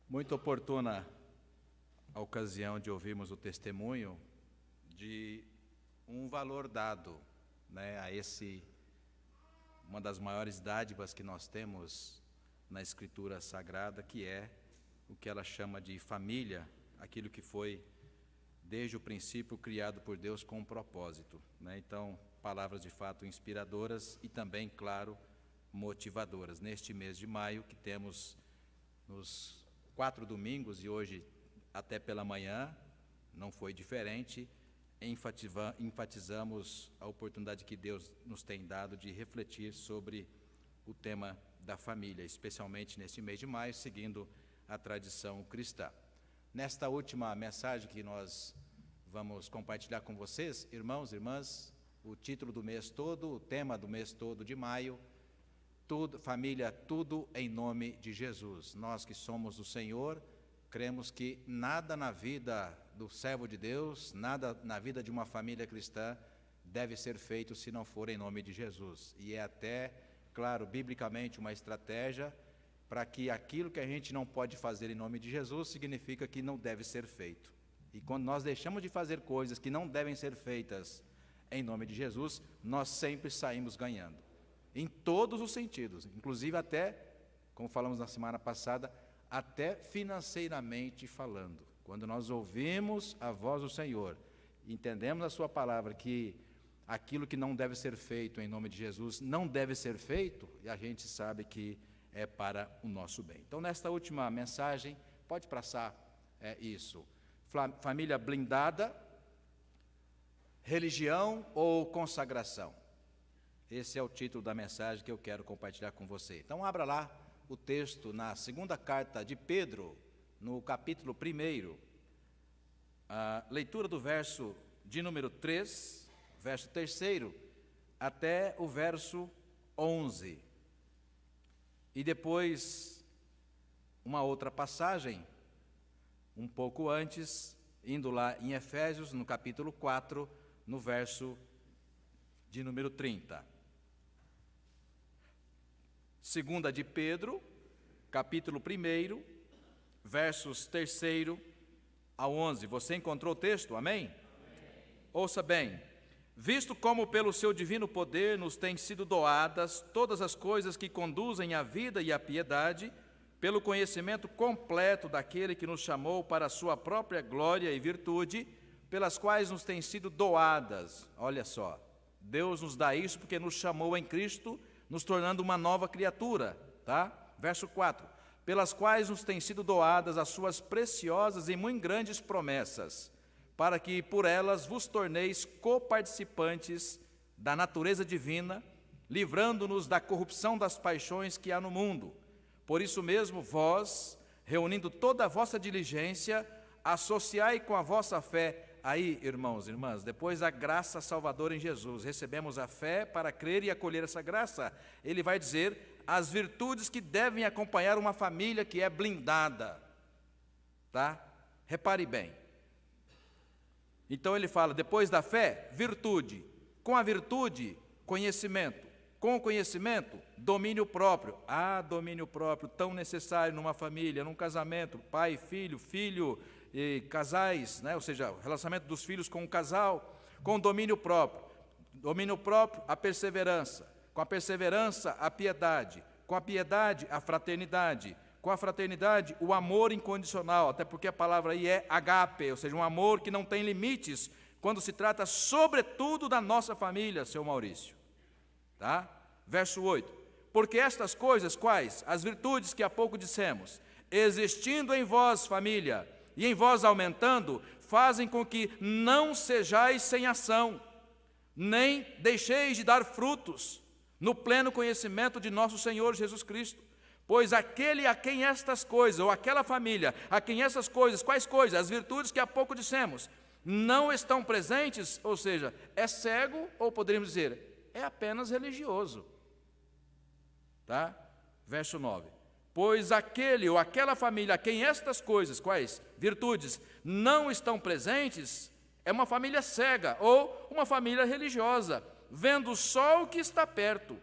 Muito oportuna a ocasião de ouvirmos o testemunho de um valor dado, a uma das maiores dádivas que nós temos na Escritura Sagrada, que é o que ela chama de família, aquilo que foi, desde o princípio, criado por Deus com um propósito. Então, palavras de fato inspiradoras e também, claro, motivadoras. Neste mês de maio, que temos nos 4 domingos, e hoje até pela manhã, não foi diferente, enfatizamos a oportunidade que Deus nos tem dado de refletir sobre o tema da família, especialmente neste mês de maio, seguindo a tradição cristã. Nesta última mensagem que nós vamos compartilhar com vocês, irmãos e irmãs, o título do mês todo, o tema do mês todo de maio, família, tudo em nome de Jesus. Nós que somos do Senhor, cremos que nada na vida do servo de Deus, nada na vida de uma família cristã deve ser feito se não for em nome de Jesus. E é até, claro, biblicamente uma estratégia para que aquilo que a gente não pode fazer em nome de Jesus significa que não deve ser feito. E quando nós deixamos de fazer coisas que não devem ser feitas em nome de Jesus, nós sempre saímos ganhando. Em todos os sentidos, inclusive até, como falamos na semana passada, até financeiramente falando. Quando nós ouvimos a voz do Senhor, entendemos a sua palavra, que aquilo que não deve ser feito em nome de Jesus não deve ser feito, e a gente sabe que é para o nosso bem. Então, nesta última mensagem, pode passar isso. Família blindada, religião ou consagração? Esse é o título da mensagem que eu quero compartilhar com você. Então, abra lá o texto na segunda carta de Pedro, no capítulo 1, a leitura do verso de número 3, verso 3, até o verso 11. E depois, uma outra passagem, um pouco antes, indo lá em Efésios, no capítulo 4, no verso de número 30. Segunda de Pedro, capítulo 1, versos 3 a 11. Você encontrou o texto? Amém? Ouça bem. Visto como pelo seu divino poder nos têm sido doadas todas as coisas que conduzem à vida e à piedade, pelo conhecimento completo daquele que nos chamou para a sua própria glória e virtude, pelas quais nos têm sido doadas. Olha só, Deus nos dá isso porque nos chamou em Cristo, nos tornando uma nova criatura, tá? Verso 4. Pelas quais nos têm sido doadas as suas preciosas e muito grandes promessas, para que por elas vos torneis coparticipantes da natureza divina, livrando-nos da corrupção das paixões que há no mundo. Por isso mesmo, vós, reunindo toda a vossa diligência, associai com a vossa fé. Aí, irmãos e irmãs, depois a graça salvadora em Jesus, recebemos a fé para crer e acolher essa graça. Ele vai dizer as virtudes que devem acompanhar uma família que é blindada, tá? Repare bem. Então ele fala, depois da fé, virtude. Com a virtude, conhecimento. Com o conhecimento, domínio próprio. Domínio próprio, tão necessário numa família, num casamento, pai, filho e casais, ou seja, o relacionamento dos filhos com o casal, com domínio próprio. Domínio próprio, a perseverança. Com a perseverança, a piedade. Com a piedade, a fraternidade. Com a fraternidade, o amor incondicional, até porque a palavra aí é agape, ou seja, um amor que não tem limites, quando se trata sobretudo da nossa família, seu Maurício. Tá? Verso 8. Porque estas coisas, quais? As virtudes que há pouco dissemos, existindo em vós, família, e em vós aumentando, fazem com que não sejais sem ação, nem deixeis de dar frutos no pleno conhecimento de nosso Senhor Jesus Cristo. Pois aquele a quem estas coisas, ou aquela família, a quem essas coisas, quais coisas? As virtudes que há pouco dissemos, não estão presentes, ou seja, é cego, ou poderíamos dizer, é apenas religioso. Tá? Verso 9. Pois aquele ou aquela família a quem estas coisas, quais? Virtudes, não estão presentes, é uma família cega, ou uma família religiosa, vendo só o que está perto,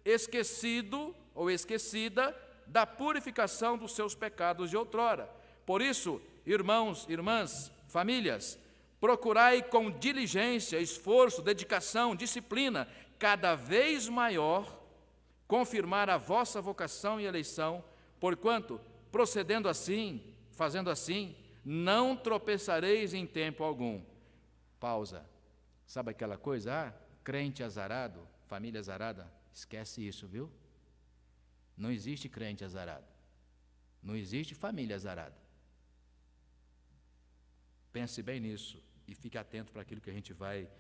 esquecido ou esquecida da purificação dos seus pecados de outrora. Por isso, irmãos, irmãs, famílias, procurai com diligência, esforço, dedicação, disciplina, cada vez maior, confirmar a vossa vocação e eleição, porquanto, procedendo assim, fazendo assim, não tropeçareis em tempo algum. Pausa. Sabe aquela coisa? Crente azarado, família azarada, esquece isso, viu? Não existe crente azarado. Não existe família azarada. Pense bem nisso e fique atento para aquilo que a gente vai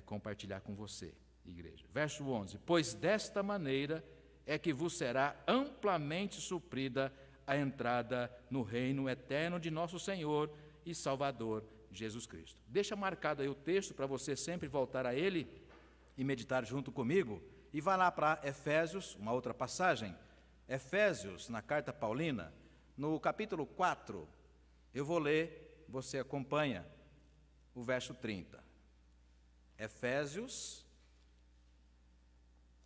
compartilhar com você, igreja. Verso 11. Pois desta maneira é que vos será amplamente suprida a entrada no reino eterno de nosso Senhor e Salvador Jesus Cristo. Deixa marcado aí o texto para você sempre voltar a ele e meditar junto comigo. E vá lá para Efésios, uma outra passagem. Efésios, na carta paulina, no capítulo 4, eu vou ler, você acompanha o verso 30. Efésios,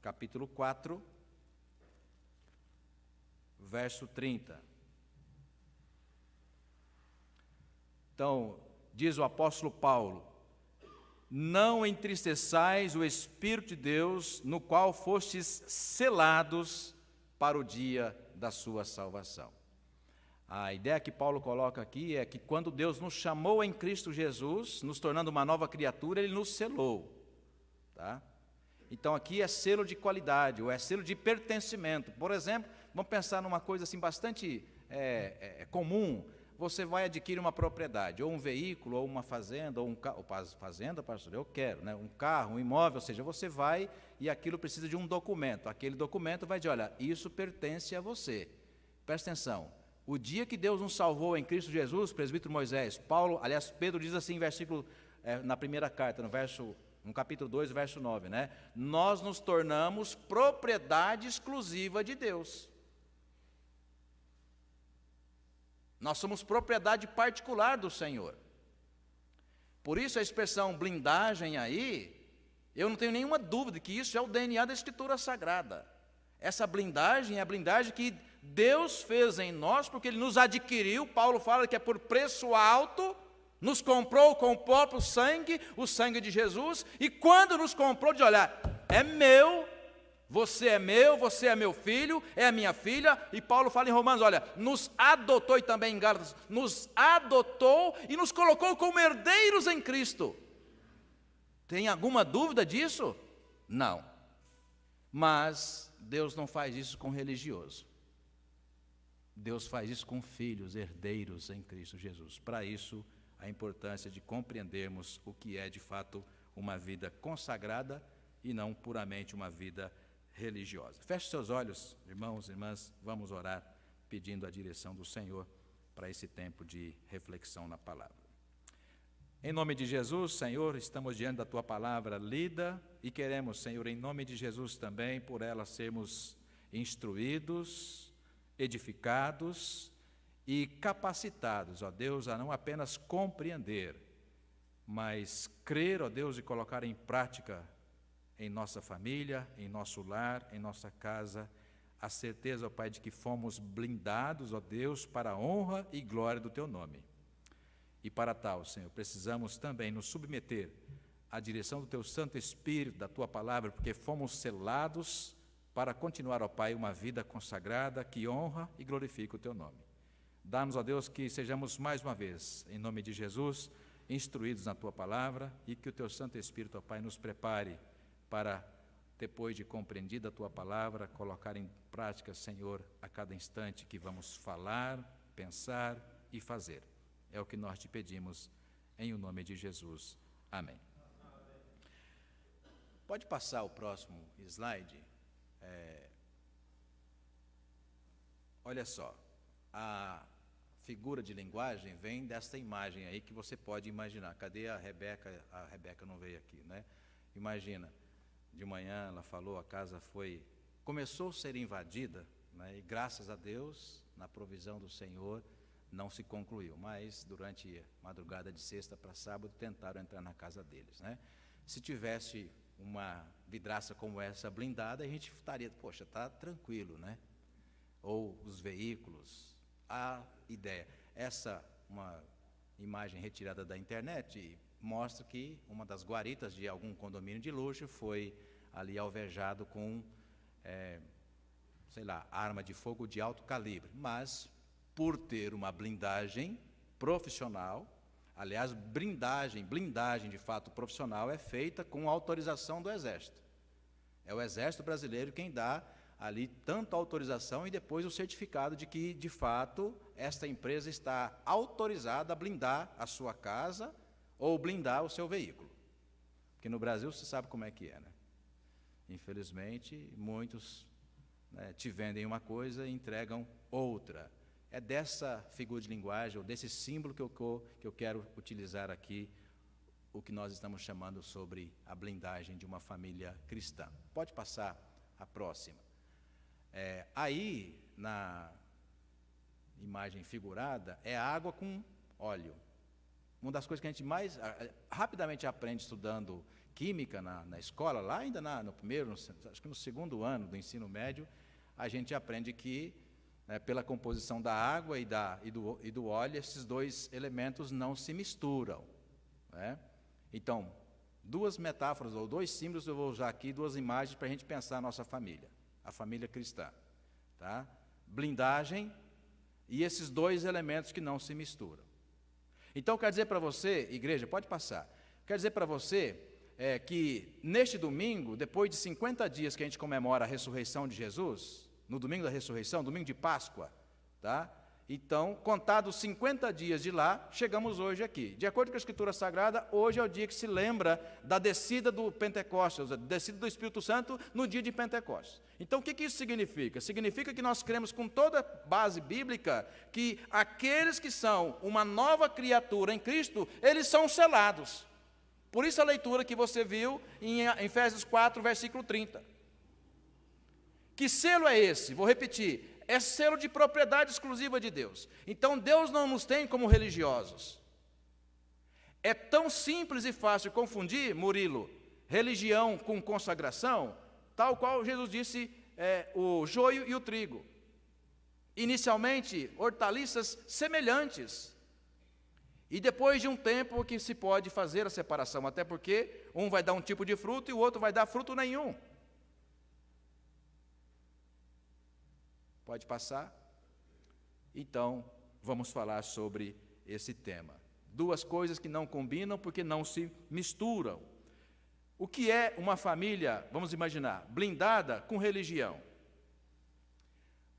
capítulo 4, verso 30. Então, diz o apóstolo Paulo: não entristeçais o Espírito de Deus, no qual fostes selados para o dia da sua salvação. A ideia que Paulo coloca aqui é que quando Deus nos chamou em Cristo Jesus, nos tornando uma nova criatura, Ele nos selou. Tá? Então aqui é selo de qualidade, ou é selo de pertencimento. Por exemplo, vamos pensar numa coisa assim bastante comum. Você vai adquirir uma propriedade, ou um veículo, ou uma fazenda, ou um carro. Fazenda, pastor, eu quero, né? Um carro, um imóvel, ou seja, você vai e aquilo precisa de um documento. Aquele documento vai dizer, olha, isso pertence a você. Presta atenção. O dia que Deus nos salvou em Cristo Jesus, presbítero Moisés, Paulo, aliás, Pedro diz assim, versículo, na primeira carta, no capítulo 2, verso 9, né? Nós nos tornamos propriedade exclusiva de Deus. Nós somos propriedade particular do Senhor. Por isso a expressão blindagem aí, eu não tenho nenhuma dúvida que isso é o DNA da Escritura Sagrada. Essa blindagem é a blindagem que Deus fez em nós, porque Ele nos adquiriu. Paulo fala que é por preço alto, nos comprou com o próprio sangue, o sangue de Jesus, e quando nos comprou, diz, olha, é meu, você é meu filho, é a minha filha, e Paulo fala em Romanos, olha, nos adotou, e também em Gálatas, nos adotou e nos colocou como herdeiros em Cristo. Tem alguma dúvida disso? Não. Mas Deus não faz isso com religioso. Deus faz isso com filhos, herdeiros em Cristo Jesus. Para isso, a importância de compreendermos o que é de fato uma vida consagrada e não puramente uma vida religiosa. Feche seus olhos, irmãos e irmãs, vamos orar pedindo a direção do Senhor para esse tempo de reflexão na palavra. Em nome de Jesus, Senhor, estamos diante da Tua palavra lida e queremos, Senhor, em nome de Jesus também, por ela sermos instruídos, edificados e capacitados, ó Deus, a não apenas compreender, mas crer, ó Deus, e colocar em prática em nossa família, em nosso lar, em nossa casa, a certeza, ó Pai, de que fomos blindados, ó Deus, para a honra e glória do Teu nome. E para tal, Senhor, precisamos também nos submeter à direção do Teu Santo Espírito, da Tua palavra, porque fomos selados para continuar, ó Pai, uma vida consagrada que honra e glorifica o Teu nome. Dá-nos, ó Deus, que sejamos mais uma vez, em nome de Jesus, instruídos na Tua palavra e que o Teu Santo Espírito, ó Pai, nos prepare para, depois de compreendida a Tua palavra, colocar em prática, Senhor, a cada instante que vamos falar, pensar e fazer. É o que nós te pedimos, em o nome de Jesus. Amém. Pode passar o próximo slide. Olha só, a figura de linguagem vem desta imagem aí que você pode imaginar. Cadê a Rebeca? A Rebeca não veio aqui, né? Imagina. De manhã ela falou, a casa começou a ser invadida, né, e graças a Deus, na provisão do Senhor, não se concluiu, mas durante a madrugada de sexta para sábado, tentaram entrar na casa deles, né? Se tivesse uma vidraça como essa blindada, a gente estaria, poxa, está tranquilo, né? ou os veículos. A ideia, essa uma imagem retirada da internet, mostra que uma das guaritas de algum condomínio de luxo foi ali alvejado com, arma de fogo de alto calibre, mas por ter uma blindagem profissional, aliás, blindagem de fato profissional é feita com autorização do Exército. É o Exército Brasileiro quem dá ali tanto a autorização e depois o certificado de que, de fato, esta empresa está autorizada a blindar a sua casa ou blindar o seu veículo. Porque no Brasil você sabe como é que é, né? Infelizmente, muitos te vendem uma coisa e entregam outra. É dessa figura de linguagem, ou desse símbolo que eu quero utilizar aqui, o que nós estamos chamando sobre a blindagem de uma família cristã. Pode passar a próxima. Aí, na imagem figurada, é água com óleo. Uma das coisas que a gente mais rapidamente aprende estudando química na escola, lá ainda no primeiro, acho que no segundo ano do ensino médio, a gente aprende que, pela composição da água e do óleo, esses dois elementos não se misturam, né? Então, duas metáforas ou dois símbolos eu vou usar aqui, duas imagens para a gente pensar a nossa família, a família cristã, tá? Blindagem e esses dois elementos que não se misturam. Então, quer dizer para você, igreja, pode passar, quer dizer para você que neste domingo, depois de 50 dias que a gente comemora a ressurreição de Jesus, no domingo da ressurreição, domingo de Páscoa, tá? Então, contados 50 dias de lá, chegamos hoje aqui. De acordo com a Escritura Sagrada, hoje é o dia que se lembra da descida do Pentecostes, da descida do Espírito Santo no dia de Pentecostes. Então, o que isso significa? Significa que nós cremos com toda a base bíblica que aqueles que são uma nova criatura em Cristo, eles são selados. Por isso a leitura que você viu em Efésios 4, versículo 30. Que selo é esse? Vou repetir. É selo de propriedade exclusiva de Deus. Então, Deus não nos tem como religiosos. É tão simples e fácil confundir, Murilo, religião com consagração, tal qual Jesus disse, o joio e o trigo. Inicialmente, hortaliças semelhantes. E depois de um tempo que se pode fazer a separação, até porque um vai dar um tipo de fruto e o outro vai dar fruto nenhum. Pode passar? Então, vamos falar sobre esse tema. Duas coisas que não combinam porque não se misturam. O que é uma família, vamos imaginar, blindada com religião?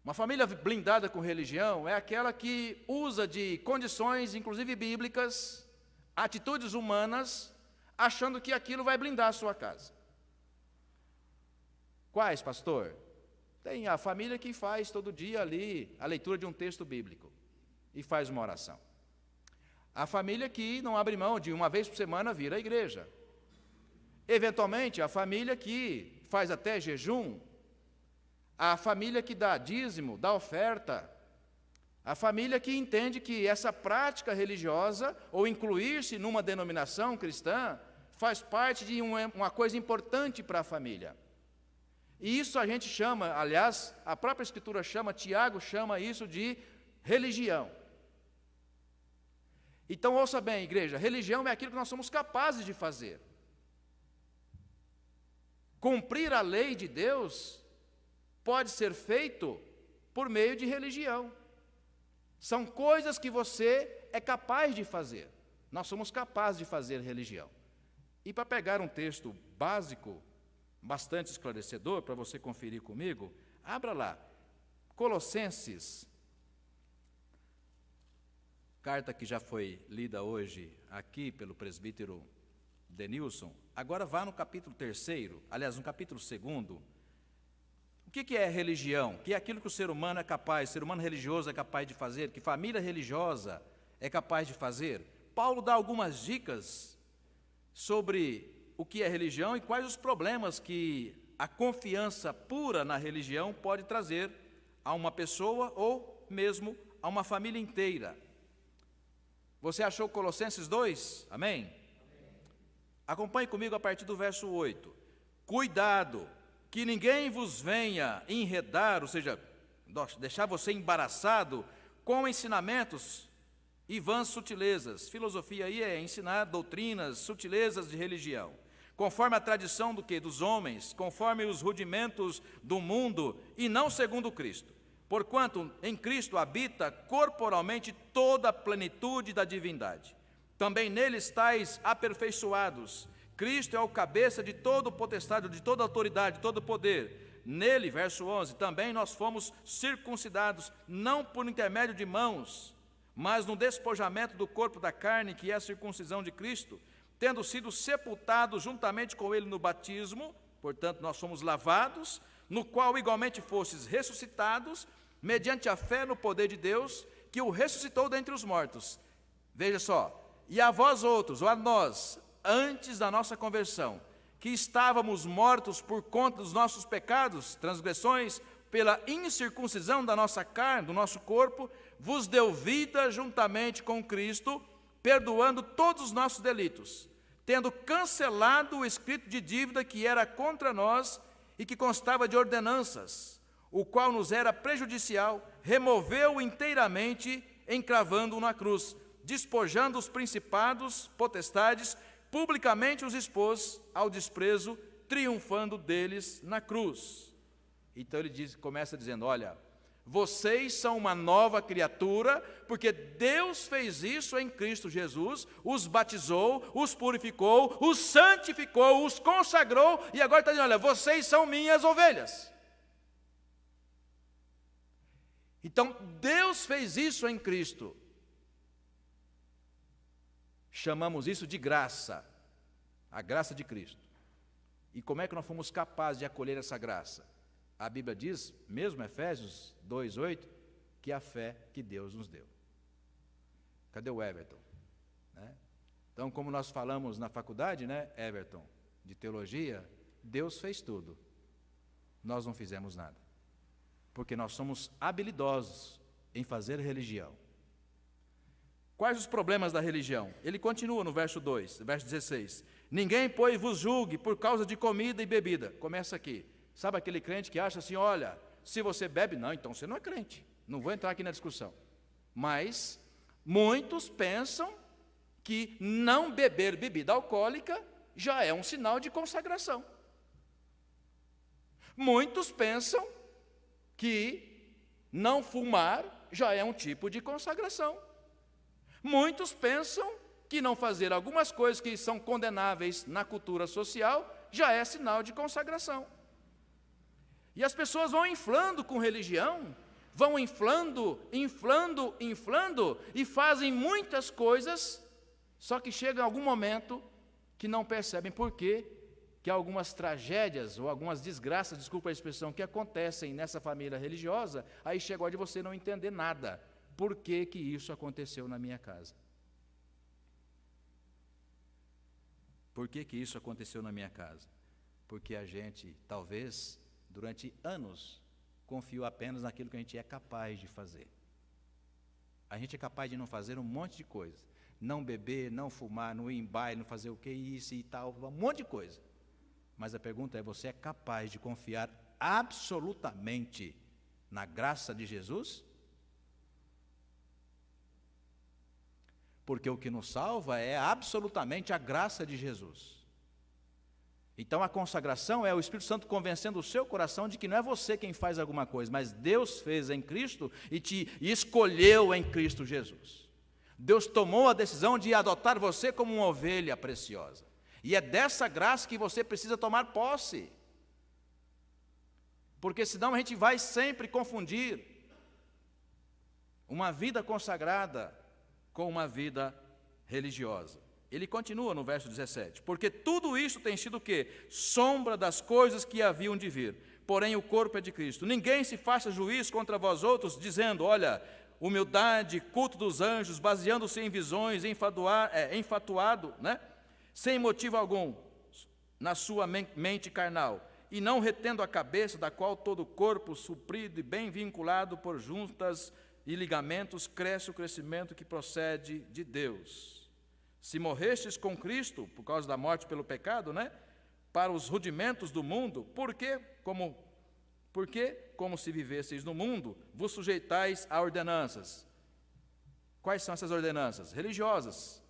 Uma família blindada com religião é aquela que usa de condições, inclusive bíblicas, atitudes humanas, achando que aquilo vai blindar a sua casa. Quais, pastor? Tem a família que faz todo dia ali a leitura de um texto bíblico e faz uma oração. A família que não abre mão de uma vez por semana vir à igreja. Eventualmente, a família que faz até jejum. A família que dá dízimo, dá oferta. A família que entende que essa prática religiosa, ou incluir-se numa denominação cristã, faz parte de uma coisa importante para a família. E isso a gente chama, aliás, a própria Escritura chama, Tiago chama isso de religião. Então, ouça bem, igreja, religião é aquilo que nós somos capazes de fazer. Cumprir a lei de Deus pode ser feito por meio de religião. São coisas que você é capaz de fazer. Nós somos capazes de fazer religião. E para pegar um texto básico, bastante esclarecedor, para você conferir comigo, abra lá, Colossenses, carta que já foi lida hoje aqui pelo presbítero Denilson, agora vá no capítulo 3º, aliás, no capítulo 2º, o que é religião? Que é aquilo que o ser humano é capaz, o ser humano religioso é capaz de fazer, que família religiosa é capaz de fazer. Paulo dá algumas dicas sobre o que é religião e quais os problemas que a confiança pura na religião pode trazer a uma pessoa ou mesmo a uma família inteira. Você achou Colossenses 2? Amém? Acompanhe comigo a partir do verso 8. Cuidado, que ninguém vos venha enredar, ou seja, deixar você embaraçado com ensinamentos e vãs sutilezas. Filosofia aí é ensinar doutrinas, sutilezas de religião, conforme a tradição do quê? Dos homens, conforme os rudimentos do mundo, e não segundo Cristo. Porquanto em Cristo habita corporalmente toda a plenitude da divindade. Também nele estáis aperfeiçoados. Cristo é o cabeça de todo o potestade, de toda autoridade, de todo o poder. Nele, verso 11, também nós fomos circuncidados, não por intermédio de mãos, mas no despojamento do corpo da carne, que é a circuncisão de Cristo, tendo sido sepultados juntamente com ele no batismo, portanto nós fomos lavados, no qual igualmente fostes ressuscitados, mediante a fé no poder de Deus, que o ressuscitou dentre os mortos. Veja só, e a vós outros, ou a nós, antes da nossa conversão, que estávamos mortos por conta dos nossos pecados, transgressões, pela incircuncisão da nossa carne, do nosso corpo, vos deu vida juntamente com Cristo, perdoando todos os nossos delitos, tendo cancelado o escrito de dívida que era contra nós e que constava de ordenanças, o qual nos era prejudicial, removeu inteiramente, encravando-o na cruz, despojando os principados, potestades, publicamente os expôs ao desprezo, triunfando deles na cruz. Então ele começa dizendo, olha, vocês são uma nova criatura, porque Deus fez isso em Cristo Jesus, os batizou, os purificou, os santificou, os consagrou, e agora está dizendo, olha, vocês são minhas ovelhas. Então, Deus fez isso em Cristo. Chamamos isso de graça, a graça de Cristo. E como é que nós fomos capazes de acolher essa graça? A Bíblia diz, mesmo Efésios 2:8, que é a fé que Deus nos deu. Cadê o Everton? Né? Então, como nós falamos na faculdade, né, Everton, de teologia, Deus fez tudo. Nós não fizemos nada. Porque nós somos habilidosos em fazer religião. Quais os problemas da religião? Ele continua no verso 2, verso 16. Ninguém, pois, vos julgue por causa de comida e bebida. Começa aqui. Sabe aquele crente que acha assim, olha, se você bebe, não, então você não é crente. Não vou entrar aqui na discussão. Mas muitos pensam que não beber bebida alcoólica já é um sinal de consagração. Muitos pensam que não fumar já é um tipo de consagração. Muitos pensam que não fazer algumas coisas que são condenáveis na cultura social já é sinal de consagração. E as pessoas vão inflando com religião, vão inflando, e fazem muitas coisas, só que chega algum momento que não percebem por quê, que algumas tragédias ou algumas desgraças, desculpa a expressão, que acontecem nessa família religiosa, aí chega a hora de você não entender nada. Por que que isso aconteceu na minha casa? Por que que isso aconteceu na minha casa? Porque a gente, talvez, durante anos, confiou apenas naquilo que a gente é capaz de fazer. A gente é capaz de não fazer um monte de coisa. Não beber, não fumar, não ir em baile, não fazer o que isso e tal, um monte de coisa. Mas a pergunta é, você é capaz de confiar absolutamente na graça de Jesus? Porque o que nos salva é absolutamente a graça de Jesus. Então a consagração é o Espírito Santo convencendo o seu coração de que não é você quem faz alguma coisa, mas Deus fez em Cristo e te escolheu em Cristo Jesus. Deus tomou a decisão de adotar você como uma ovelha preciosa. E é dessa graça que você precisa tomar posse. Porque senão a gente vai sempre confundir uma vida consagrada com uma vida religiosa. Ele continua no verso 17. Porque tudo isso tem sido o quê? Sombra das coisas que haviam de vir. Porém o corpo é de Cristo. Ninguém se faça juiz contra vós outros, dizendo, olha, humildade, culto dos anjos, baseando-se em visões, enfatuado, né? Sem motivo algum, na sua mente carnal, e não retendo a cabeça, da qual todo o corpo, suprido e bem vinculado por juntas e ligamentos, cresce o crescimento que procede de Deus. Se morrestes com Cristo, por causa da morte pelo pecado, né? Para os rudimentos do mundo, por quê? Como como se vivesseis no mundo, vos sujeitais a ordenanças. Quais são essas ordenanças? Religiosas,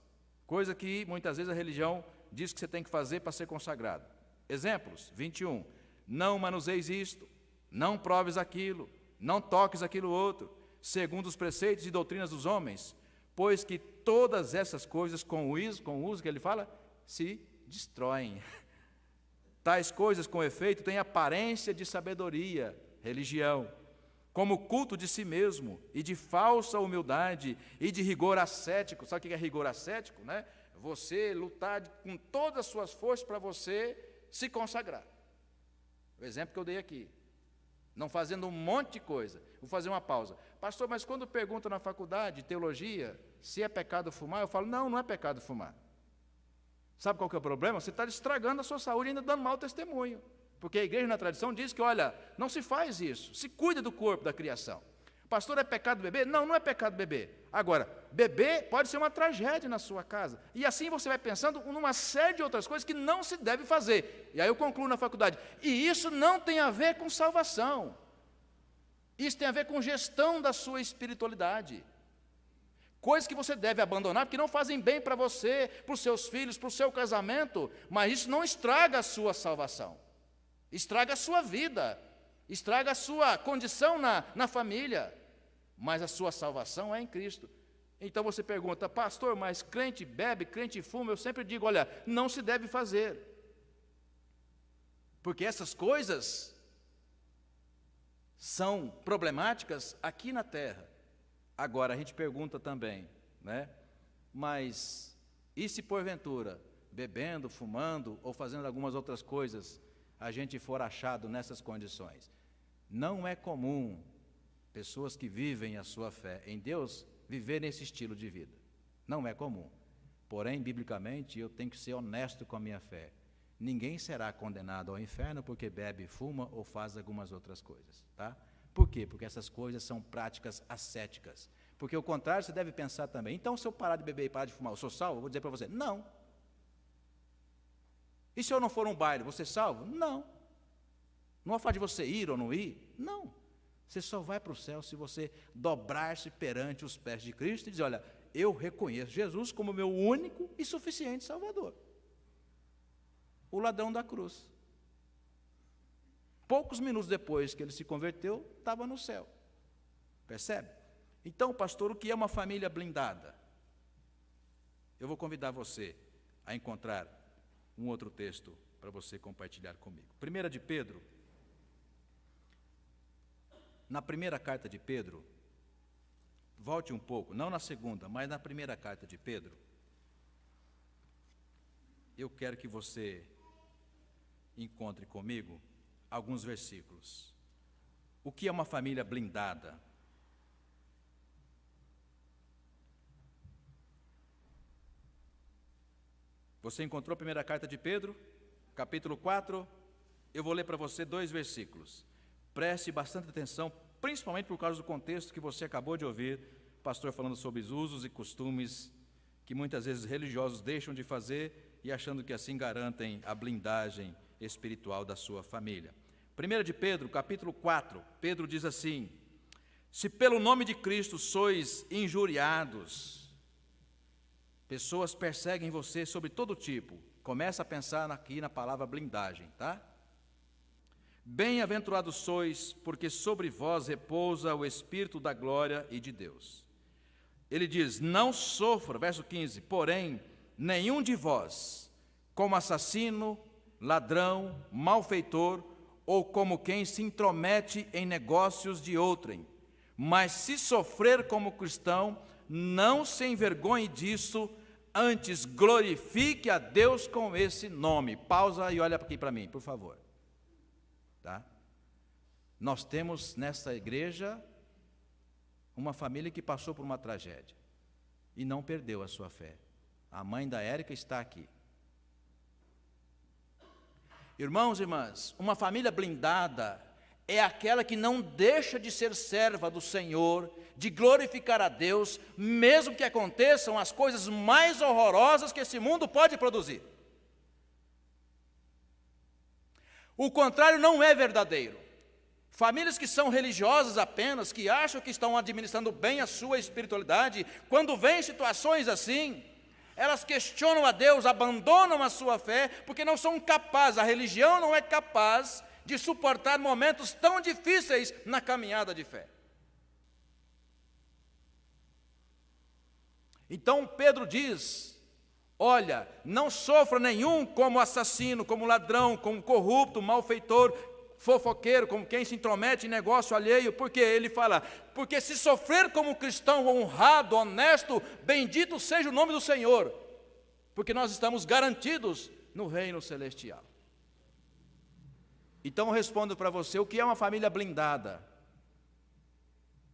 coisa que muitas vezes a religião diz que você tem que fazer para ser consagrado. Exemplos, 21. Não manuseis isto, não proves aquilo, não toques aquilo outro, segundo os preceitos e doutrinas dos homens, pois que todas essas coisas, com o uso que ele fala, se destroem. Tais coisas, com efeito, têm aparência de sabedoria, religião, como culto de si mesmo, e de falsa humildade, e de rigor ascético. Sabe o que é rigor ascético, né? Você lutar com todas as suas forças para você se consagrar. O exemplo que eu dei aqui. Não fazendo um monte de coisa. Vou fazer uma pausa. Pastor, mas quando perguntam na faculdade de teologia se é pecado fumar, eu falo, não, não é pecado fumar. Sabe qual que é o problema? Você está estragando a sua saúde e ainda dando mau testemunho. Porque a igreja na tradição diz que, olha, não se faz isso, se cuida do corpo da criação. Pastor, é pecado beber? Não, não é pecado beber. Agora, beber pode ser uma tragédia na sua casa. E assim você vai pensando numa série de outras coisas que não se deve fazer. E aí eu concluo na faculdade. E isso não tem a ver com salvação. Isso tem a ver com gestão da sua espiritualidade. Coisas que você deve abandonar porque não fazem bem para você, para os seus filhos, para o seu casamento, mas isso não estraga a sua salvação. Estraga a sua vida, estraga a sua condição na família, mas a sua salvação é em Cristo. Então você pergunta, pastor, mas crente bebe, crente fuma? Eu sempre digo, olha, não se deve fazer, porque essas coisas são problemáticas aqui na terra. Agora a gente pergunta também, né? Mas e se porventura, bebendo, fumando ou fazendo algumas outras coisas, a gente for achado nessas condições? Não é comum pessoas que vivem a sua fé em Deus viverem esse estilo de vida. Não é comum. Porém, biblicamente, eu tenho que ser honesto com a minha fé. Ninguém será condenado ao inferno porque bebe, fuma ou faz algumas outras coisas, tá? Por quê? Porque essas coisas são práticas ascéticas. Porque o contrário você deve pensar também. Então, se eu parar de beber e parar de fumar, eu sou salvo? Eu vou dizer para você, não. E se eu não for um baile, você é salvo? Não. Não é fato de você ir ou não ir? Não. Você só vai para o céu se você dobrar-se perante os pés de Cristo e dizer, olha, eu reconheço Jesus como meu único e suficiente Salvador. O ladrão da cruz. Poucos minutos depois que ele se converteu, estava no céu. Percebe? Então, pastor, o que é uma família blindada? Eu vou convidar você a encontrar um outro texto para você compartilhar comigo. 1 de Pedro. Na primeira carta de Pedro, volte um pouco, não na segunda, mas na primeira carta de Pedro, eu quero que você encontre comigo alguns versículos. O que é uma família blindada? Você encontrou a primeira carta de Pedro, capítulo 4? Eu vou ler para você 2 versículos. Preste bastante atenção, principalmente por causa do contexto que você acabou de ouvir, o pastor falando sobre os usos e costumes que muitas vezes religiosos deixam de fazer e achando que assim garantem a blindagem espiritual da sua família. 1 de Pedro, capítulo 4, Pedro diz assim: se pelo nome de Cristo sois injuriados, pessoas perseguem você sobre todo tipo, começa a pensar aqui na palavra blindagem, tá? Bem-aventurados sois, porque sobre vós repousa o Espírito da glória e de Deus. Ele diz, não sofra, verso 15, porém, nenhum de vós, como assassino, ladrão, malfeitor, ou como quem se intromete em negócios de outrem, mas se sofrer como cristão, não se envergonhe disso, antes glorifique a Deus com esse nome. Pausa e olha aqui para mim, por favor. Tá? Nós temos nessa igreja uma família que passou por uma tragédia e não perdeu a sua fé. A mãe da Érica está aqui. Irmãos e irmãs, uma família blindada é aquela que não deixa de ser serva do Senhor, de glorificar a Deus, mesmo que aconteçam as coisas mais horrorosas que esse mundo pode produzir. O contrário não é verdadeiro. Famílias que são religiosas apenas, que acham que estão administrando bem a sua espiritualidade, quando vêm situações assim, elas questionam a Deus, abandonam a sua fé, porque não são capazes, a religião não é capaz de suportar momentos tão difíceis na caminhada de fé. Então Pedro diz: olha, não sofra nenhum como assassino, como ladrão, como corrupto, malfeitor, fofoqueiro, como quem se intromete em negócio alheio, porque ele fala, porque se sofrer como cristão honrado, honesto, bendito seja o nome do Senhor, porque nós estamos garantidos no reino celestial. Então eu respondo para você, o que é uma família blindada?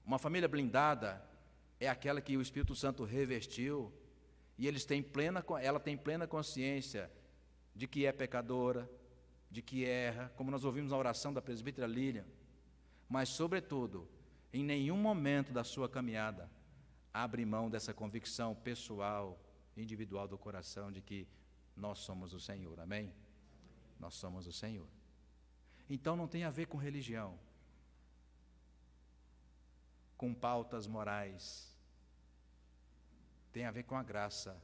Uma família blindada é aquela que o Espírito Santo revestiu, e ela tem plena consciência de que é pecadora, de que erra, como nós ouvimos na oração da presbítera Lilian, mas, sobretudo, em nenhum momento da sua caminhada, abre mão dessa convicção pessoal, individual do coração, de que nós somos o Senhor, amém? Nós somos o Senhor. Então não tem a ver com religião, com pautas morais, tem a ver com a graça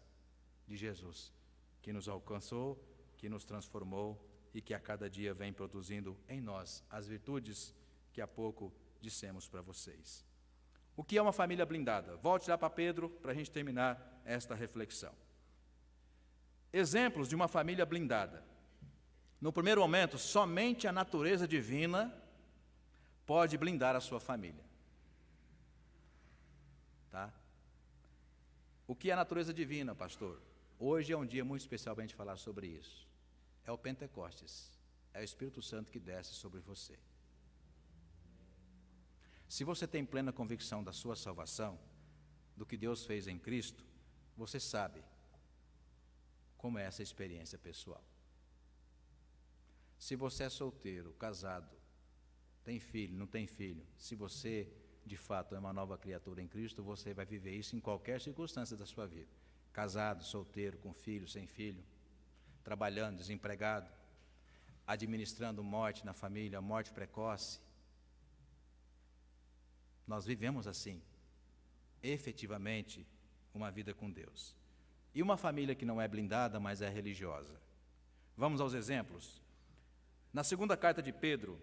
de Jesus, que nos alcançou, que nos transformou, e que a cada dia vem produzindo em nós as virtudes que há pouco dissemos para vocês. O que é uma família blindada? Volte lá para Pedro, para a gente terminar esta reflexão. Exemplos de uma família blindada. No primeiro momento, somente a natureza divina pode blindar a sua família. Tá? O que é a natureza divina, pastor? Hoje é um dia muito especial para a gente falar sobre isso. É o Pentecostes, é o Espírito Santo que desce sobre você. Se você tem plena convicção da sua salvação, do que Deus fez em Cristo, você sabe como é essa experiência pessoal. Se você é solteiro, casado, tem filho, não tem filho, se você de fato é uma nova criatura em Cristo, você vai viver isso em qualquer circunstância da sua vida. Casado, solteiro, com filho, sem filho, trabalhando, desempregado, administrando morte na família, morte precoce. Nós vivemos assim, efetivamente, uma vida com Deus. E uma família que não é blindada, mas é religiosa. Vamos aos exemplos. Na segunda carta de Pedro,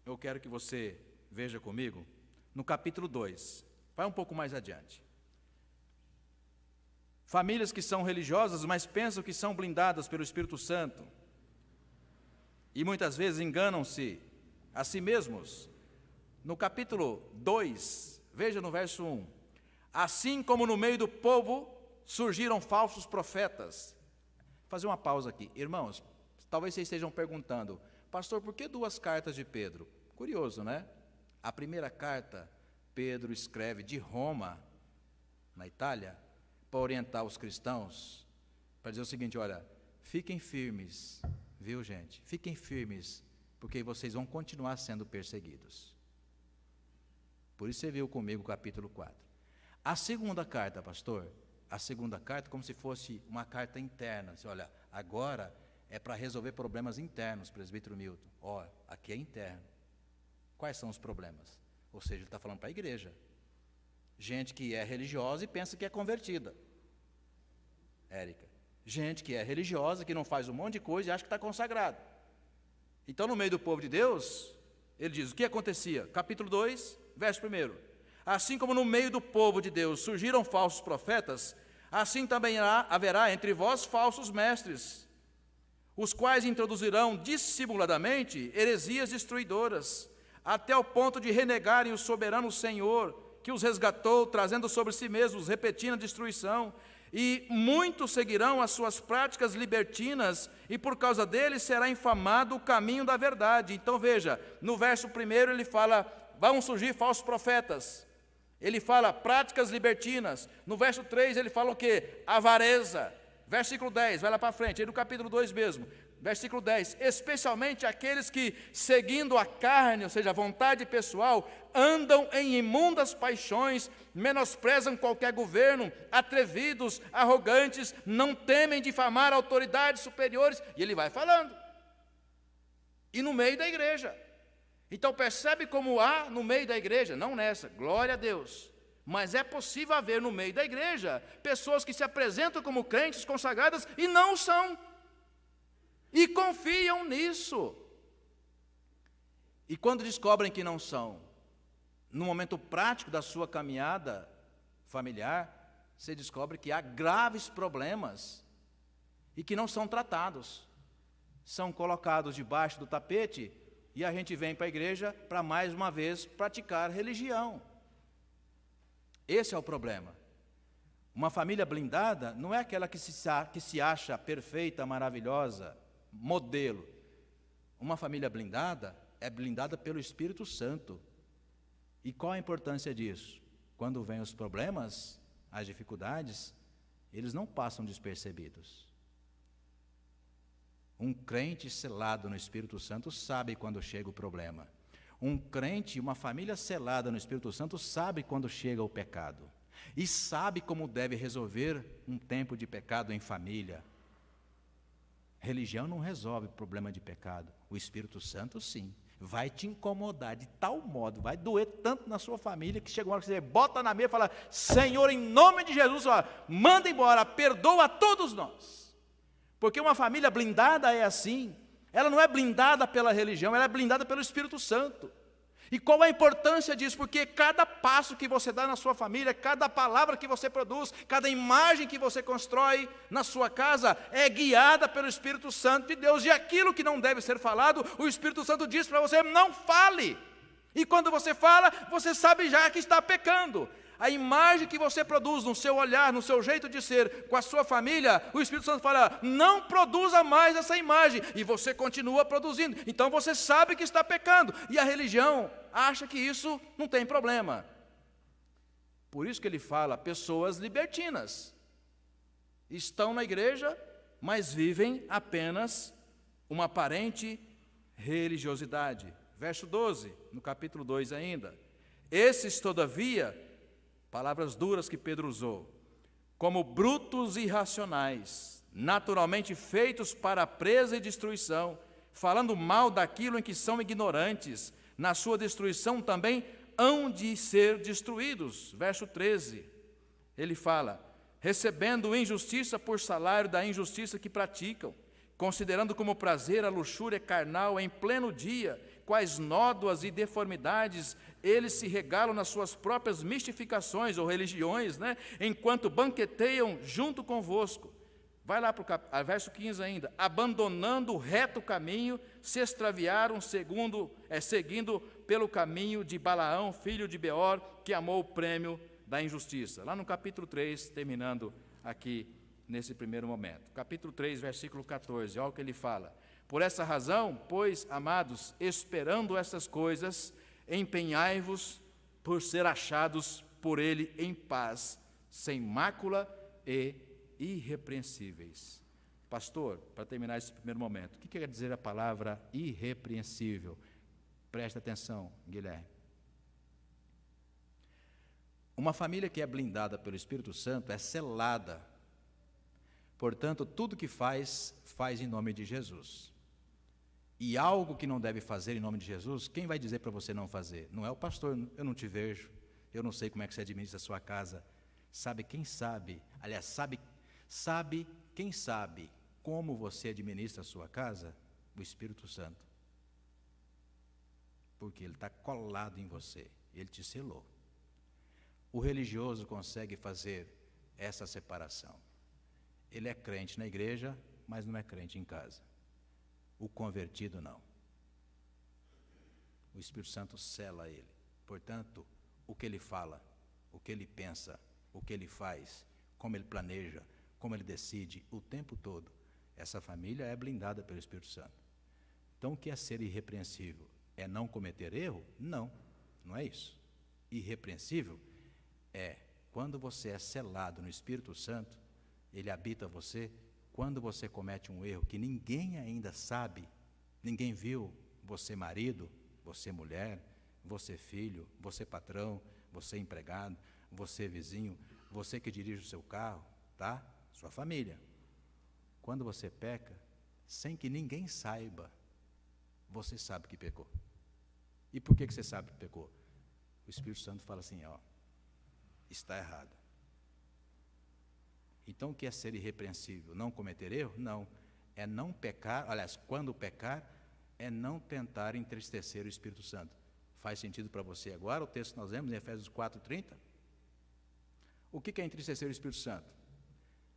eu quero que você veja comigo, no capítulo 2, vai um pouco mais adiante. Famílias que são religiosas, mas pensam que são blindadas pelo Espírito Santo. E muitas vezes enganam-se a si mesmos. No capítulo 2, veja no verso 1. Assim como no meio do povo surgiram falsos profetas. Vou fazer uma pausa aqui. Irmãos, talvez vocês estejam perguntando, pastor, por que 2 cartas de Pedro? Curioso, né? A primeira carta, Pedro escreve de Roma, na Itália, para orientar os cristãos, para dizer o seguinte, olha, fiquem firmes, viu gente? Fiquem firmes, porque vocês vão continuar sendo perseguidos. Por isso você viu comigo o capítulo 4. A segunda carta, pastor, a segunda carta como se fosse uma carta interna. Assim, olha, agora é para resolver problemas internos, presbítero Milton. Ó, aqui é interno. Quais são os problemas? Ou seja, ele está falando para a igreja. Gente que é religiosa e pensa que é convertida. Érica. Gente que é religiosa, que não faz um monte de coisa e acha que está consagrado. Então, no meio do povo de Deus, ele diz, o que acontecia? Capítulo 2, verso 1. Assim como no meio do povo de Deus surgiram falsos profetas, assim também haverá entre vós falsos mestres, os quais introduzirão dissimuladamente heresias destruidoras, até o ponto de renegarem o soberano Senhor, que os resgatou, trazendo sobre si mesmos repetindo a destruição, e muitos seguirão as suas práticas libertinas, e por causa deles será infamado o caminho da verdade. Então veja, no verso 1 ele fala, vão surgir falsos profetas, ele fala práticas libertinas, no verso 3 ele fala o quê? Avareza, versículo 10, vai lá para frente, aí no capítulo 2 mesmo, versículo 10, especialmente aqueles que, seguindo a carne, ou seja, a vontade pessoal, andam em imundas paixões, menosprezam qualquer governo, atrevidos, arrogantes, não temem difamar autoridades superiores, e ele vai falando. E no meio da igreja. Então percebe como há no meio da igreja, não nessa, glória a Deus, mas é possível haver no meio da igreja pessoas que se apresentam como crentes consagradas e não são, e confiam nisso. E quando descobrem que não são, no momento prático da sua caminhada familiar, você descobre que há graves problemas e que não são tratados. São colocados debaixo do tapete e a gente vem para a igreja para mais uma vez praticar religião. Esse é o problema. Uma família blindada não é aquela que se acha perfeita, maravilhosa, modelo. Uma família blindada é blindada pelo Espírito Santo. E qual a importância disso? Quando vêm os problemas, as dificuldades, eles não passam despercebidos. Um crente selado no Espírito Santo sabe quando chega o problema. Um crente, uma família selada no Espírito Santo sabe quando chega o pecado. E sabe como deve resolver um tempo de pecado em família. Religião não resolve problema de pecado. O Espírito Santo, sim. Vai te incomodar de tal modo, vai doer tanto na sua família, que chega uma hora que você bota na mesa e fala: Senhor, em nome de Jesus, manda embora, perdoa a todos nós. Porque uma família blindada é assim, ela não é blindada pela religião, ela é blindada pelo Espírito Santo. E qual a importância disso? Porque cada passo que você dá na sua família, cada palavra que você produz, cada imagem que você constrói na sua casa, é guiada pelo Espírito Santo de Deus. E aquilo que não deve ser falado, o Espírito Santo diz para você: não fale. E quando você fala, você sabe já que está pecando. A imagem que você produz no seu olhar, no seu jeito de ser, com a sua família, o Espírito Santo fala: não produza mais essa imagem, e você continua produzindo. Então você sabe que está pecando, e a religião acha que isso não tem problema. Por isso que ele fala: pessoas libertinas, estão na igreja, mas vivem apenas uma aparente religiosidade. Verso 12, no capítulo 2 ainda: esses, todavia, palavras duras que Pedro usou, como brutos e irracionais, naturalmente feitos para a presa e destruição, falando mal daquilo em que são ignorantes, na sua destruição também hão de ser destruídos. Verso 13, ele fala: recebendo injustiça por salário da injustiça que praticam, considerando como prazer a luxúria carnal em pleno dia, quais nódoas e deformidades eles se regalam nas suas próprias mistificações ou religiões, enquanto banqueteiam junto convosco. Vai lá para o verso 15 ainda: abandonando o reto caminho, se extraviaram seguindo pelo caminho de Balaão, filho de Beor, que amou o prêmio da injustiça. Lá no capítulo 3, terminando aqui nesse primeiro momento. Capítulo 3, versículo 14, olha o que ele fala: por essa razão, pois, amados, esperando essas coisas, empenhai-vos por ser achados por ele em paz, sem mácula e irrepreensíveis. Pastor, para terminar esse primeiro momento, o que quer dizer a palavra irrepreensível? Preste atenção, Guilherme. Uma família que é blindada pelo Espírito Santo é selada. Portanto, tudo que faz, faz em nome de Jesus. E algo que não deve fazer em nome de Jesus, quem vai dizer para você não fazer? Não é o pastor: eu não te vejo, eu não sei como é que você administra a sua casa. Sabe quem sabe? Aliás, sabe quem sabe como você administra a sua casa? O Espírito Santo. Porque ele está colado em você, ele te selou. O religioso consegue fazer essa separação. Ele é crente na igreja, mas não é crente em casa. O convertido não. O Espírito Santo sela ele. Portanto, o que ele fala, o que ele pensa, o que ele faz, como ele planeja, como ele decide, o tempo todo, essa família é blindada pelo Espírito Santo. Então, o que é ser irrepreensível? É não cometer erro? Não, não é isso. Irrepreensível é quando você é selado no Espírito Santo, ele habita você. Quando você comete um erro que ninguém ainda sabe, ninguém viu, você marido, você mulher, você filho, você patrão, você empregado, você vizinho, você que dirige o seu carro, tá? Sua família. Quando você peca, sem que ninguém saiba, você sabe que pecou. E por que você sabe que pecou? O Espírito Santo fala assim, ó, está errado. Então, o que é ser irrepreensível? Não cometer erro? Não. É não pecar, aliás, quando pecar, é não tentar entristecer o Espírito Santo. Faz sentido para você agora o texto que nós lemos em Efésios 4:30? O que é entristecer o Espírito Santo?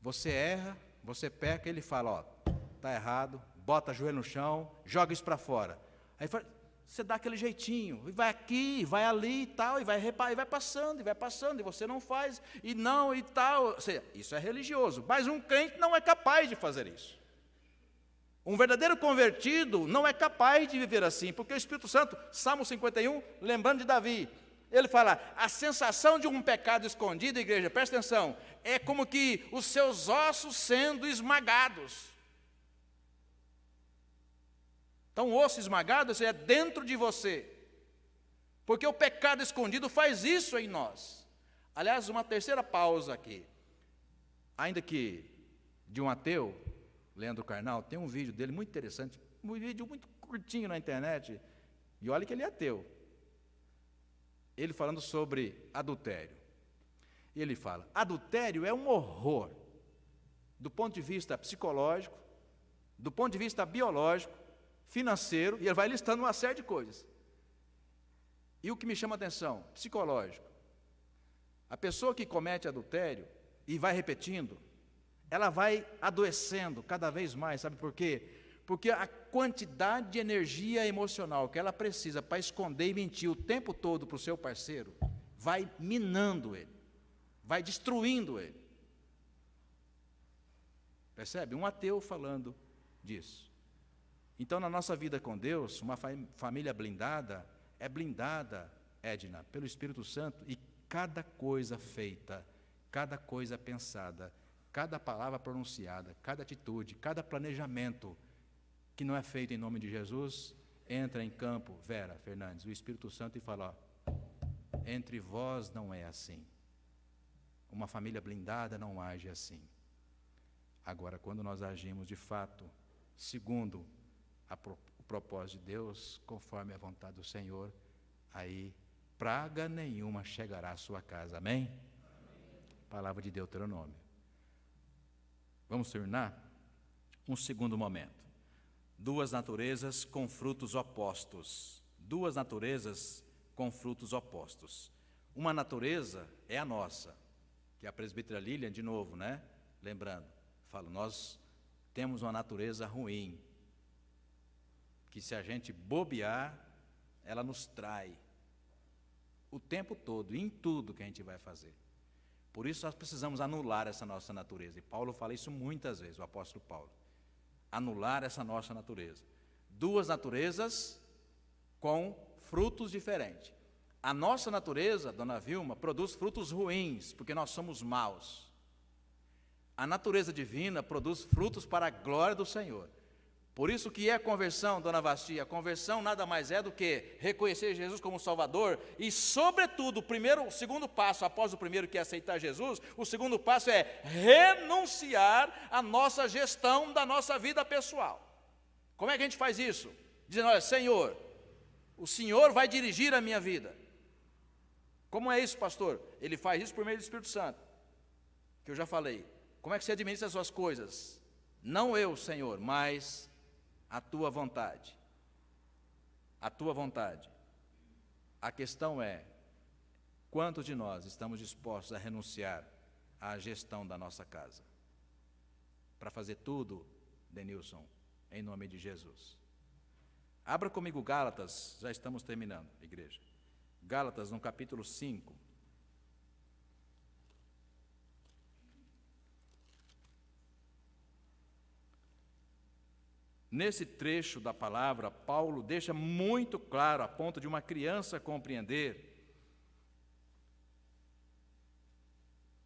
Você erra, você peca, ele fala, ó, está errado, bota o joelho no chão, joga isso para fora. Aí você dá aquele jeitinho, e vai aqui, vai ali e tal, e vai passando, e você não faz, e não, e tal. Ou seja, isso é religioso, mas um crente não é capaz de fazer isso. Um verdadeiro convertido não é capaz de viver assim, porque o Espírito Santo, Salmo 51, lembrando de Davi, ele fala, a sensação de um pecado escondido, igreja, presta atenção, é como que os seus ossos sendo esmagados. Então, o osso esmagado é dentro de você, porque o pecado escondido faz isso em nós. Aliás, uma terceira pausa aqui, ainda que de um ateu, Leandro Carnal, tem um vídeo dele muito interessante, um vídeo muito curtinho na internet, e olha que ele é ateu. Ele falando sobre adultério. E ele fala, adultério é um horror, do ponto de vista psicológico, do ponto de vista biológico, financeiro, e ele vai listando uma série de coisas. E o que me chama a atenção, psicológico. A pessoa que comete adultério e vai repetindo, ela vai adoecendo cada vez mais, sabe por quê? Porque a quantidade de energia emocional que ela precisa para esconder e mentir o tempo todo para o seu parceiro, vai minando ele, vai destruindo ele. Percebe? Um ateu falando disso. Então, na nossa vida com Deus, uma família blindada, é blindada, Edna, pelo Espírito Santo, e cada coisa feita, cada coisa pensada, cada palavra pronunciada, cada atitude, cada planejamento que não é feito em nome de Jesus, entra em campo, Vera Fernandes, o Espírito Santo e fala, ó, entre vós não é assim. Uma família blindada não age assim. Agora, quando nós agimos de fato, segundo o propósito de Deus, conforme a vontade do Senhor, aí praga nenhuma chegará à sua casa. Amém? Amém. Palavra de Deuteronômio. Vamos terminar? Um segundo momento. Duas naturezas com frutos opostos. Duas naturezas com frutos opostos. Uma natureza é a nossa, que é a presbítera Lilian, de novo, né? Lembrando, falo, nós temos uma natureza ruim, que se a gente bobear, ela nos trai o tempo todo, em tudo que a gente vai fazer. Por isso nós precisamos anular essa nossa natureza. E Paulo fala isso muitas vezes, o apóstolo Paulo. Anular essa nossa natureza. Duas naturezas com frutos diferentes. A nossa natureza, dona Vilma, produz frutos ruins, porque nós somos maus. A natureza divina produz frutos para a glória do Senhor. Por isso que é a conversão, dona Vasti, a conversão nada mais é do que reconhecer Jesus como Salvador e, sobretudo, o segundo passo, após o primeiro que é aceitar Jesus, o segundo passo é renunciar à nossa gestão da nossa vida pessoal. Como é que a gente faz isso? Dizendo, olha, Senhor, o Senhor vai dirigir a minha vida. Como é isso, pastor? Ele faz isso por meio do Espírito Santo, que eu já falei. Como é que você administra as suas coisas? Não eu, Senhor, mas a tua vontade. A tua vontade. A questão é, quantos de nós estamos dispostos a renunciar à gestão da nossa casa? Para fazer tudo, Denilson, em nome de Jesus. Abra comigo Gálatas, já estamos terminando, igreja. Gálatas, no capítulo 5. Nesse trecho da palavra, Paulo deixa muito claro, a ponto de uma criança compreender,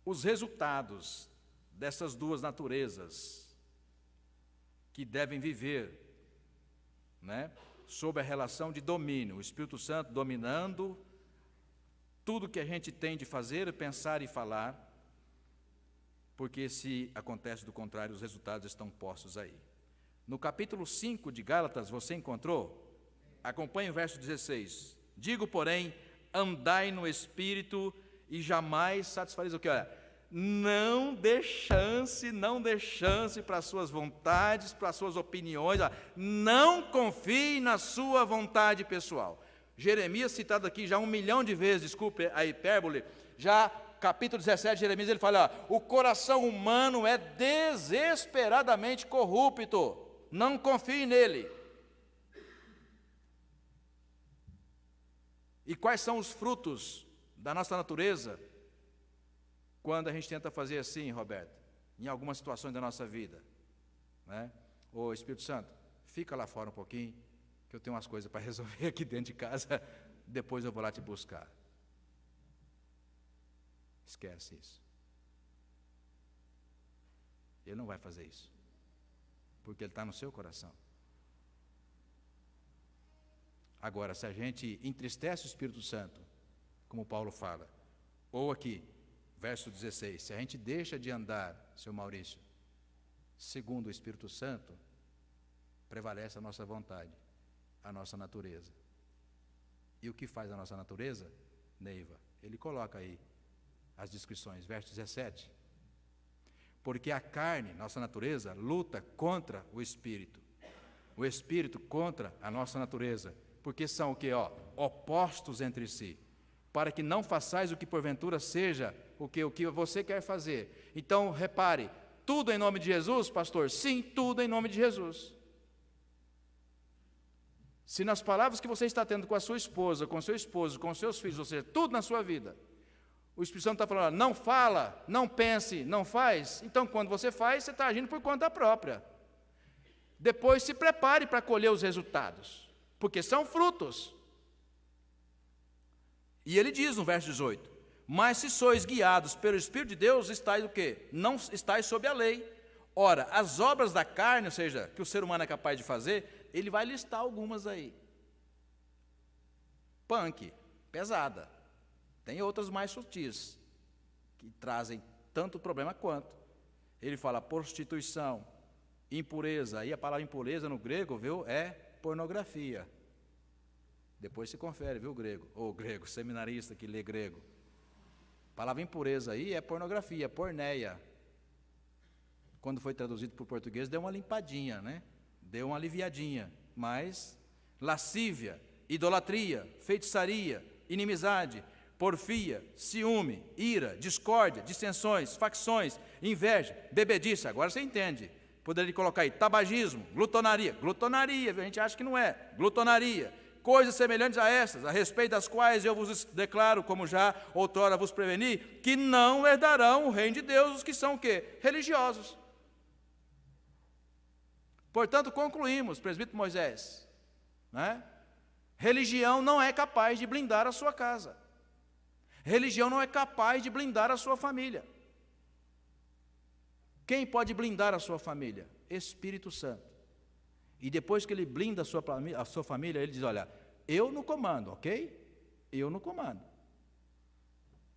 os resultados dessas duas naturezas que devem viver, né, sob a relação de domínio, o Espírito Santo dominando tudo que a gente tem de fazer, pensar e falar, porque se acontece do contrário, os resultados estão postos aí. No capítulo 5 de Gálatas, você encontrou? acompanhe o verso 16. Digo, porém, andai no Espírito e jamais satisfareis o que? Olha, não dê chance para as suas vontades, para as suas opiniões, não confie na sua vontade pessoal. Jeremias, citado aqui já 1 milhão de vezes, desculpe a hipérbole, já capítulo 17 de Jeremias, ele fala, o coração humano é desesperadamente corrupto, não confie nele. E quais são os frutos da nossa natureza quando a gente tenta fazer assim, Roberto, em algumas situações da nossa vida, né? Ô Espírito Santo, fica lá fora um pouquinho, que eu tenho umas coisas para resolver aqui dentro de casa, depois eu vou lá te buscar. Esquece isso. Ele não vai fazer isso, porque ele está no seu coração. Agora, se a gente entristece o Espírito Santo, como Paulo fala, ou aqui, verso 16, se a gente deixa de andar, seu Maurício, segundo o Espírito Santo, prevalece a nossa vontade, a nossa natureza. E o que faz a nossa natureza? Neiva, ele coloca aí as descrições, verso 17. Porque a carne, nossa natureza, luta contra o Espírito contra a nossa natureza, porque são o que? Opostos entre si, para que não façais o que porventura seja o que você quer fazer. Então, repare, tudo em nome de Jesus, pastor? Sim, tudo em nome de Jesus. Se nas palavras que você está tendo com a sua esposa, com seu esposo, com seus filhos, ou seja, tudo na sua vida, o Espírito Santo está falando, não fala, não pense, não faz, então quando você faz, você está agindo por conta própria. Depois se prepare para colher os resultados, porque são frutos. E ele diz no verso 18, mas se sois guiados pelo Espírito de Deus, estáis o quê? Não estáis sob a lei. Ora, as obras da carne, ou seja, que o ser humano é capaz de fazer, ele vai listar algumas aí. Punk, pesada. Tem outras mais sutis, que trazem tanto problema quanto. Ele fala prostituição, impureza. Aí a palavra impureza no grego, viu, é pornografia. Depois se confere, viu, grego? Ou grego, seminarista que lê grego. A palavra impureza aí é pornografia, porneia. Quando foi traduzido para o português, deu uma limpadinha, né? Deu uma aliviadinha. Mas lascívia, idolatria, feitiçaria, inimizade, porfia, ciúme, ira, discórdia, dissensões, facções, inveja, bebedice. Agora você entende. Poderia colocar aí tabagismo, glutonaria, a gente acha que não é, glutonaria, coisas semelhantes a essas, a respeito das quais eu vos declaro, como já outrora vos preveni, que não herdarão o reino de Deus os que são o quê? Religiosos. Portanto, concluímos, presbítero Moisés, né? Religião não é capaz de blindar a sua casa. Religião não é capaz de blindar a sua família. Quem pode blindar a sua família? Espírito Santo. E depois que ele blinda a sua família, ele diz, olha, eu no comando, ok? Eu no comando.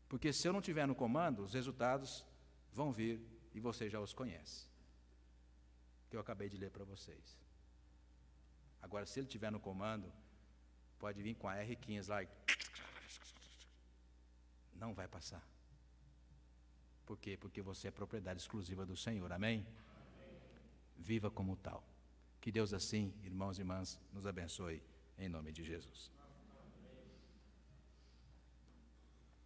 Porque se eu não estiver no comando, os resultados vão vir e você já os conhece. Que eu acabei de ler para vocês. Agora, se ele estiver no comando, pode vir com a R15 lá e não vai passar. Por quê? Porque você é propriedade exclusiva do Senhor, amém? Viva como tal. Que Deus assim, irmãos e irmãs, nos abençoe, em nome de Jesus.